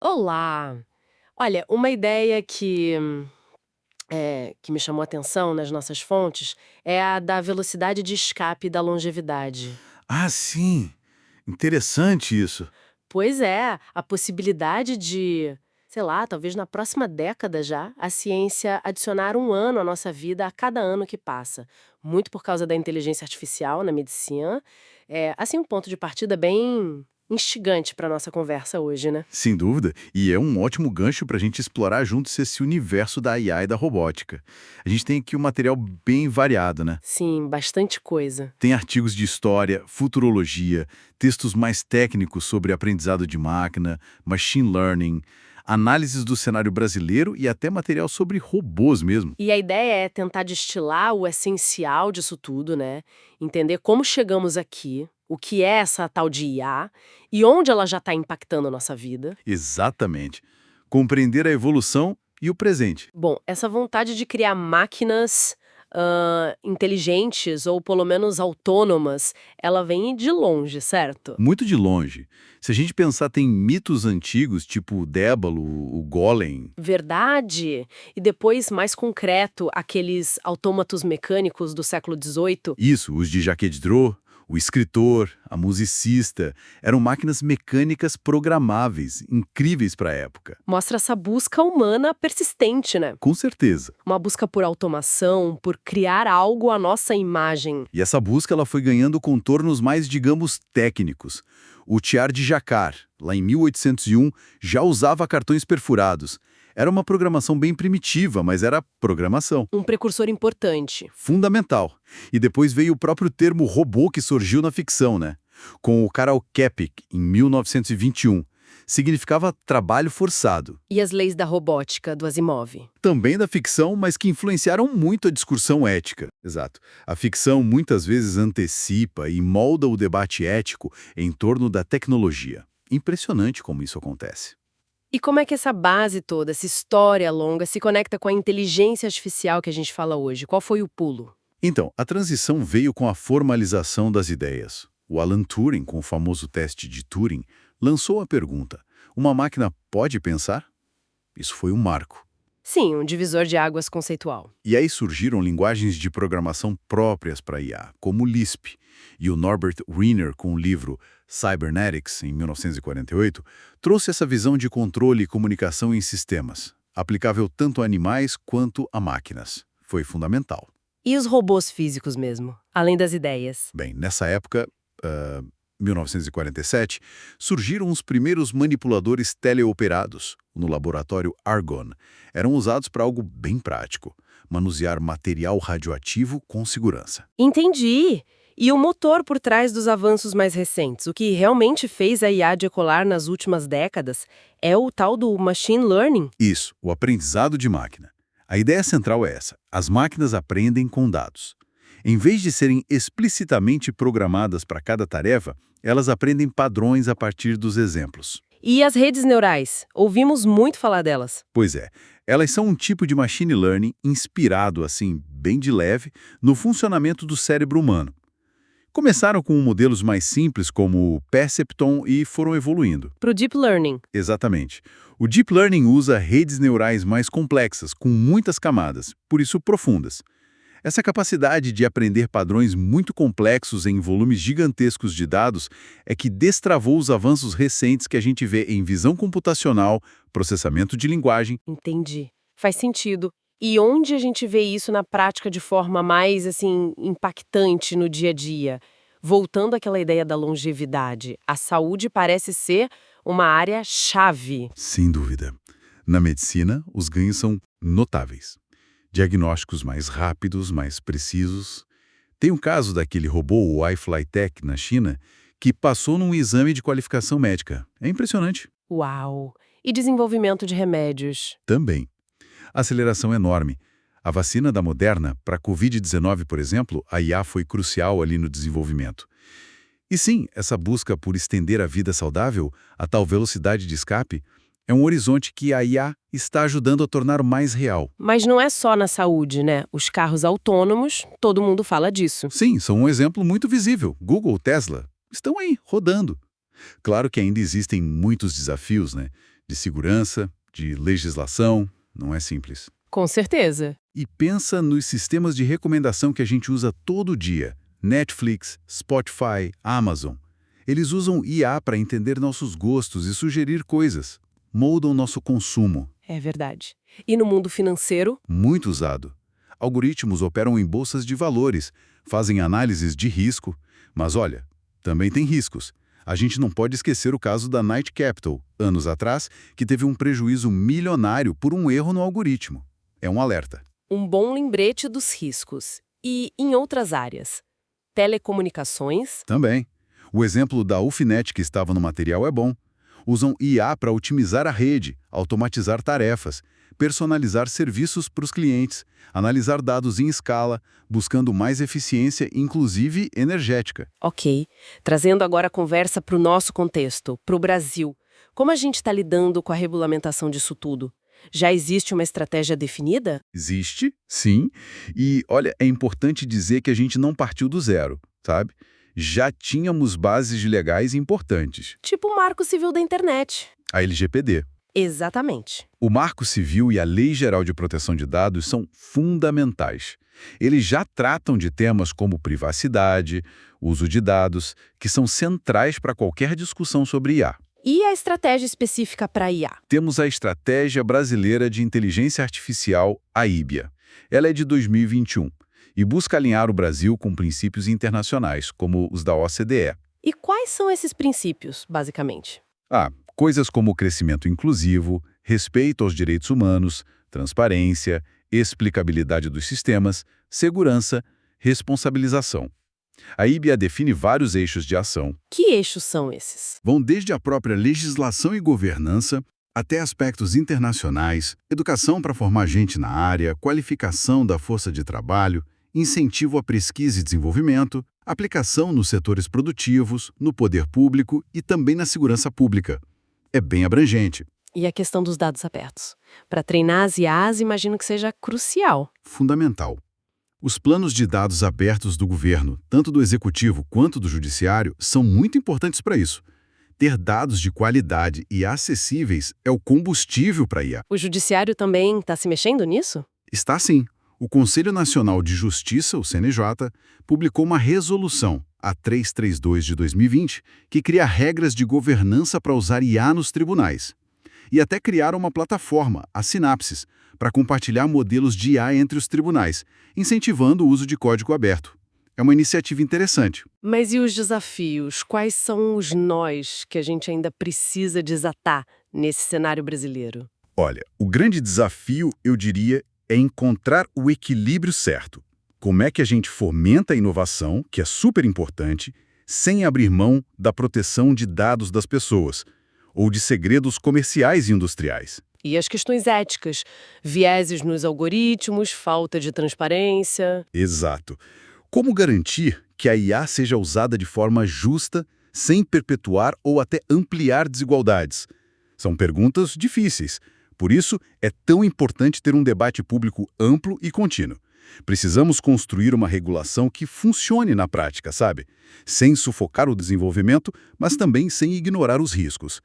Olá! Olha, uma ideia que me chamou a atenção nas nossas fontes é a da velocidade de escape da longevidade. Ah, sim. Interessante isso. Pois é, a possibilidade de, sei lá, talvez na próxima década já, a ciência adicionar um ano à nossa vida a cada ano que passa. Muito por causa da inteligência artificial na medicina. É, assim, um ponto de partida bem instigante para nossa conversa hoje, né? Sem dúvida. E é um ótimo gancho para a gente explorar juntos esse universo da IA e da robótica. A gente tem aqui um material bem variado, né? Sim, bastante coisa. Tem artigos de história, futurologia, textos mais técnicos sobre aprendizado de máquina, machine learning, análises do cenário brasileiro e até material sobre robôs mesmo. E a ideia é tentar destilar o essencial disso tudo, né? Entender como chegamos aqui, o que é essa tal de IA e onde ela já está impactando a nossa vida. Exatamente. Compreender a evolução e o presente. Bom, essa vontade de criar máquinas inteligentes ou pelo menos autônomas, ela vem de longe, certo? Muito de longe. Se a gente pensar, tem mitos antigos, tipo o Débalo, o Golem. Verdade. E depois, mais concreto, aqueles autômatos mecânicos do século XVIII. Isso, os de Jacques Diderot, o escritor, a musicista, eram máquinas mecânicas programáveis, incríveis para a época. Mostra essa busca humana persistente, né? Com certeza. Uma busca por automação, por criar algo à nossa imagem. E essa busca ela foi ganhando contornos mais, digamos, técnicos. O Teilhard de Jacquard, lá em 1801, já usava cartões perfurados. Era uma programação bem primitiva, mas era programação. Um precursor importante. Fundamental. E depois veio o próprio termo robô que surgiu na ficção, né? Com o Karel Čapek, em 1921. Significava trabalho forçado. E as leis da robótica do Asimov. Também da ficção, mas que influenciaram muito a discussão ética. Exato. A ficção muitas vezes antecipa e molda o debate ético em torno da tecnologia. Impressionante como isso acontece. E como é que essa base toda, essa história longa, se conecta com a inteligência artificial que a gente fala hoje? Qual foi o pulo? Então, a transição veio com a formalização das ideias. O Alan Turing, com o famoso teste de Turing, lançou a pergunta: uma máquina pode pensar? Isso foi um marco. Sim, um divisor de águas conceitual. E aí surgiram linguagens de programação próprias para IA, como o Lisp. E o Norbert Wiener, com o livro Cybernetics, em 1948, trouxe essa visão de controle e comunicação em sistemas, aplicável tanto a animais quanto a máquinas. Foi fundamental. E os robôs físicos mesmo, além das ideias? Bem, nessa época, 1947, surgiram os primeiros manipuladores teleoperados, no laboratório Argonne. Eram usados para algo bem prático, manusear material radioativo com segurança. Entendi! E o motor por trás dos avanços mais recentes, o que realmente fez a IA decolar nas últimas décadas, é o tal do machine learning. Isso, o aprendizado de máquina. A ideia central é essa: as máquinas aprendem com dados. Em vez de serem explicitamente programadas para cada tarefa, elas aprendem padrões a partir dos exemplos. E as redes neurais? Ouvimos muito falar delas. Pois é, elas são um tipo de machine learning inspirado, assim, bem de leve, no funcionamento do cérebro humano. Começaram com modelos mais simples, como o Perceptron, e foram evoluindo. Para o deep learning. Exatamente. O Deep Learning usa redes neurais mais complexas, com muitas camadas, por isso profundas. Essa capacidade de aprender padrões muito complexos em volumes gigantescos de dados é que destravou os avanços recentes que a gente vê em visão computacional, processamento de linguagem. Entendi. Faz sentido. E onde a gente vê isso na prática de forma mais, assim, impactante no dia a dia? Voltando àquela ideia da longevidade, a saúde parece ser uma área chave. Sem dúvida. Na medicina, os ganhos são notáveis. Diagnósticos mais rápidos, mais precisos. Tem um caso daquele robô, o iFlyTech, na China, que passou num exame de qualificação médica. É impressionante. Uau! E desenvolvimento de remédios. Também. Aceleração enorme. A vacina da Moderna, para a Covid-19, por exemplo, a IA foi crucial ali no desenvolvimento. E sim, essa busca por estender a vida saudável, a tal velocidade de escape, é um horizonte que a IA está ajudando a tornar mais real. Mas não é só na saúde, né? Os carros autônomos, todo mundo fala disso. Sim, são um exemplo muito visível. Google, Tesla, estão aí, rodando. Claro que ainda existem muitos desafios, né? de segurança, de legislação, não é simples. Com certeza. E pensa nos sistemas de recomendação que a gente usa todo dia. Netflix, Spotify, Amazon. Eles usam IA para entender nossos gostos e sugerir coisas. Moldam nosso consumo. É verdade. E no mundo financeiro? Muito usado. Algoritmos operam em bolsas de valores, fazem análises de risco. Mas olha, também tem riscos. A gente não pode esquecer o caso da Knight Capital, anos atrás, que teve um prejuízo milionário por um erro no algoritmo. É um alerta. Um bom lembrete dos riscos. E em outras áreas? Telecomunicações? Também. O exemplo da Ufinet que estava no material é bom. Usam IA para otimizar a rede, automatizar tarefas, personalizar serviços para os clientes, analisar dados em escala, buscando mais eficiência, inclusive energética. Ok. Trazendo agora a conversa para o nosso contexto, para o Brasil. Como a gente está lidando com a regulamentação disso tudo? Já existe uma estratégia definida? Existe, sim, e olha, é importante dizer que a gente não partiu do zero, sabe? Já tínhamos bases legais importantes. Tipo o Marco Civil da Internet. A LGPD. Exatamente. O Marco Civil e a Lei Geral de Proteção de Dados são fundamentais. Eles já tratam de temas como privacidade, uso de dados, que são centrais para qualquer discussão sobre IA. E a estratégia específica para IA? Temos a Estratégia Brasileira de Inteligência Artificial, a IBIA. Ela é de 2021 e busca alinhar o Brasil com princípios internacionais, como os da OCDE. E quais são esses princípios, basicamente? Coisas como crescimento inclusivo, respeito aos direitos humanos, transparência, explicabilidade dos sistemas, segurança, responsabilização. A IBIA define vários eixos de ação. Que eixos são esses? Vão desde a própria legislação e governança até aspectos internacionais, educação para formar gente na área, qualificação da força de trabalho, incentivo à pesquisa e desenvolvimento, aplicação nos setores produtivos, no poder público e também na segurança pública. É bem abrangente. E a questão dos dados abertos? Para treinar as IAs, imagino que seja crucial. Fundamental. Os planos de dados abertos do governo, tanto do executivo quanto do judiciário, são muito importantes para isso. Ter dados de qualidade e acessíveis é o combustível para a IA. O judiciário também está se mexendo nisso? Está sim. O Conselho Nacional de Justiça, o CNJ, publicou uma resolução, a 332 de 2020, que cria regras de governança para usar IA nos tribunais. E até criaram uma plataforma, a Sinapses, para compartilhar modelos de IA entre os tribunais, incentivando o uso de código aberto. É uma iniciativa interessante. Mas e os desafios? Quais são os nós que a gente ainda precisa desatar nesse cenário brasileiro? Olha, o grande desafio, eu diria, é encontrar o equilíbrio certo. Como é que a gente fomenta a inovação, que é super importante, sem abrir mão da proteção de dados das pessoas, ou de segredos comerciais e industriais. E as questões éticas, vieses nos algoritmos, falta de transparência. Exato. Como garantir que a IA seja usada de forma justa, sem perpetuar ou até ampliar desigualdades? São perguntas difíceis. Por isso, é tão importante ter um debate público amplo e contínuo. Precisamos construir uma regulação que funcione na prática, sabe? Sem sufocar o desenvolvimento, mas também sem ignorar os riscos.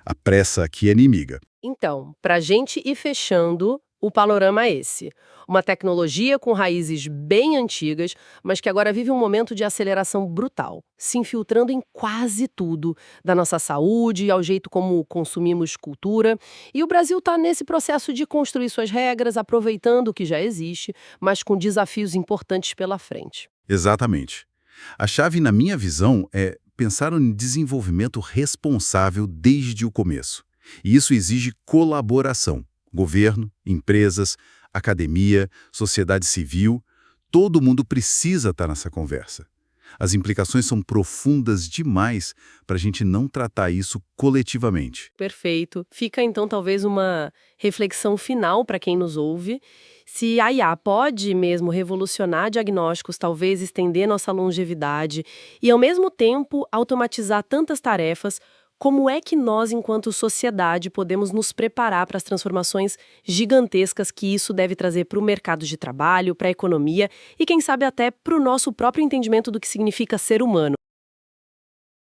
A pressa aqui é inimiga. Então, para a gente ir fechando, o panorama é esse. Uma tecnologia com raízes bem antigas, mas que agora vive um momento de aceleração brutal, se infiltrando em quase tudo, da nossa saúde ao jeito como consumimos cultura. E o Brasil está nesse processo de construir suas regras, aproveitando o que já existe, mas com desafios importantes pela frente. Exatamente. A chave, na minha visão, é pensar em desenvolvimento responsável desde o começo. E isso exige colaboração. Governo, empresas, academia, sociedade civil, todo mundo precisa estar nessa conversa. As implicações são profundas demais para a gente não tratar isso coletivamente. Perfeito. Fica então talvez uma reflexão final para quem nos ouve. Se a IA pode mesmo revolucionar diagnósticos, talvez estender nossa longevidade e, ao mesmo tempo, automatizar tantas tarefas, como é que nós, enquanto sociedade, podemos nos preparar para as transformações gigantescas que isso deve trazer para o mercado de trabalho, para a economia e, quem sabe, até para o nosso próprio entendimento do que significa ser humano?